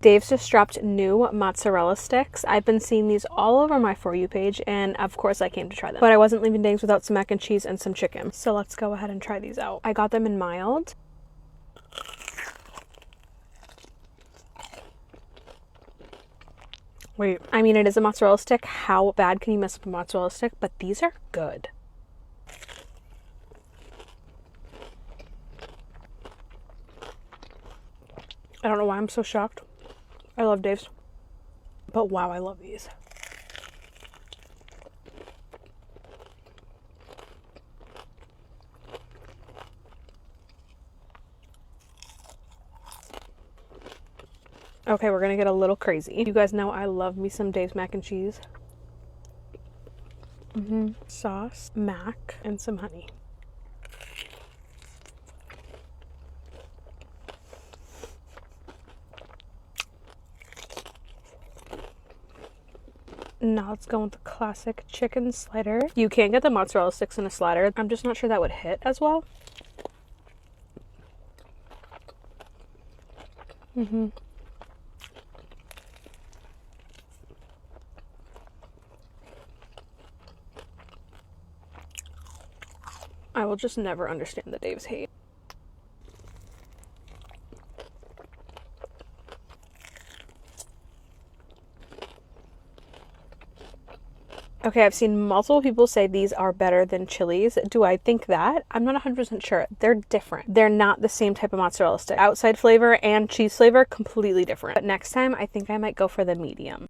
Dave's just dropped new mozzarella sticks. I've been seeing these all over my For You page, and of course I came to try them. But I wasn't leaving Dave's without some mac and cheese and some chicken. So let's go ahead and try these out. I got them in mild. Wait, I mean, it is a mozzarella stick. How bad can you mess up a mozzarella stick? But these are good. I don't know why I'm so shocked. I love Dave's. But wow, I love these. Okay, we're gonna get a little crazy. You guys know I love me some Dave's mac and cheese. Sauce, mac, and some honey. Now let's go with the classic chicken slider. You can get the mozzarella sticks in a slider. I'm just not sure that would hit as well. I will just never understand the Dave's hate. Okay, I've seen multiple people say these are better than Chili's. Do I think that? I'm not 100% sure. They're different. They're not the same type of mozzarella stick. Outside flavor and cheese flavor, completely different. But next time, I think I might go for the medium.